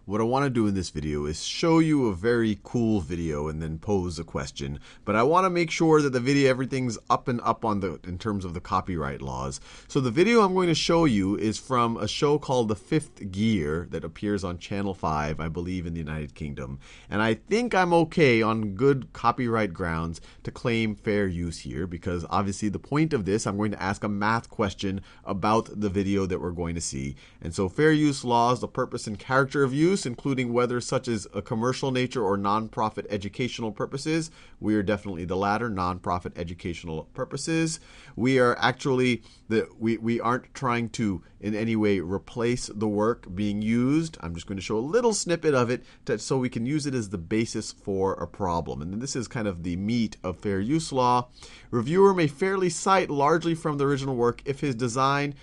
What I want to do in this video is show you a very cool video and then pose a question. But I want to make sure that the video, everything's up and up on in terms of the copyright laws. So the video I'm going to show you is from a show called The Fifth Gear that appears on Channel 5, I believe, in the United Kingdom. And I think I'm okay on good copyright grounds to claim fair use here, because obviously the point of this, I'm going to ask a math question about the video that we're going to see. And so fair use laws, the purpose and character of use, including whether such as a commercial nature or nonprofit educational purposes. We are definitely the latter, nonprofit educational purposes. We are actually, we aren't trying to in any way replace the work being used. I'm just going to show a little snippet of it so we can use it as the basis for a problem. And this is kind of the meat of fair use law. Reviewer may fairly cite largely from the original work if his design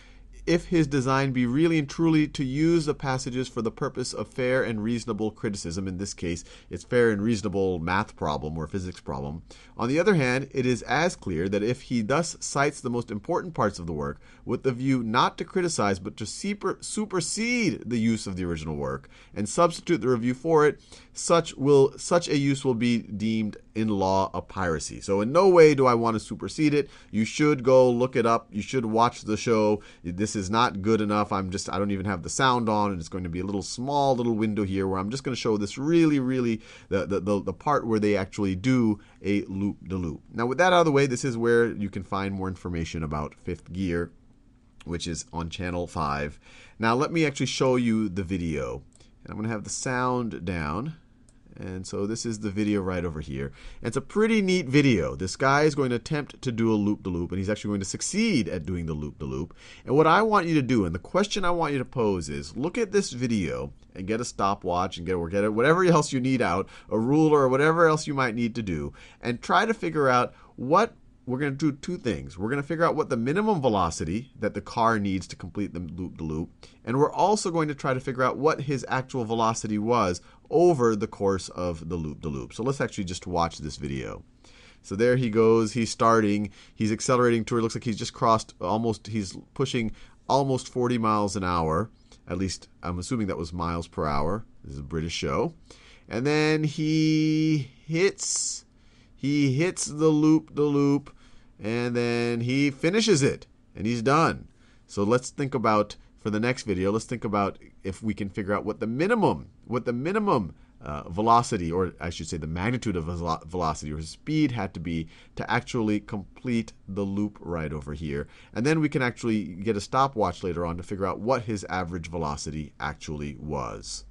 be really and truly to use the passages for the purpose of fair and reasonable criticism. In this case, it's fair and reasonable math problem or physics problem. On the other hand, it is as clear that if he thus cites the most important parts of the work with the view not to criticize but to supersede the use of the original work and substitute the review for it, such a use will be deemed in law a piracy. So in no way do I want to supersede it. You should go look it up. You should watch the show. This is not good enough. I don't even have the sound on, and it's going to be a little small little window here where I'm just going to show this really the part where they actually do a loop-de-loop. Now with that out of the way, this is where you can find more information about Fifth Gear, which is on Channel 5. Now let me actually show you the video. And I'm going to have the sound down. And so this is the video right over here. And it's a pretty neat video. This guy is going to attempt to do a loop-de-loop, and he's actually going to succeed at doing the loop-de-loop. And what I want you to do, and the question I want you to pose is, look at this video and get a stopwatch and get whatever else you need out, a ruler or whatever else you might need to do, and try to figure out what we're going to do. Two things. We're going to figure out what the minimum velocity that the car needs to complete the loop-de-loop, and we're also going to try to figure out what his actual velocity was over the course of the loop-de-loop. So let's actually just watch this video. So there he goes. He's starting. He's accelerating to it. Looks like he's just crossed he's pushing almost 40 miles an hour. At least I'm assuming that was miles per hour. This is a British show. And then he hits the loop-de-loop, and then he finishes it, and he's done. So let's think about, for the next video, let's think about if we can figure out what the minimum velocity, or I should say the magnitude of velocity or speed had to be to actually complete the loop right over here. And then we can actually get a stopwatch later on to figure out what his average velocity actually was.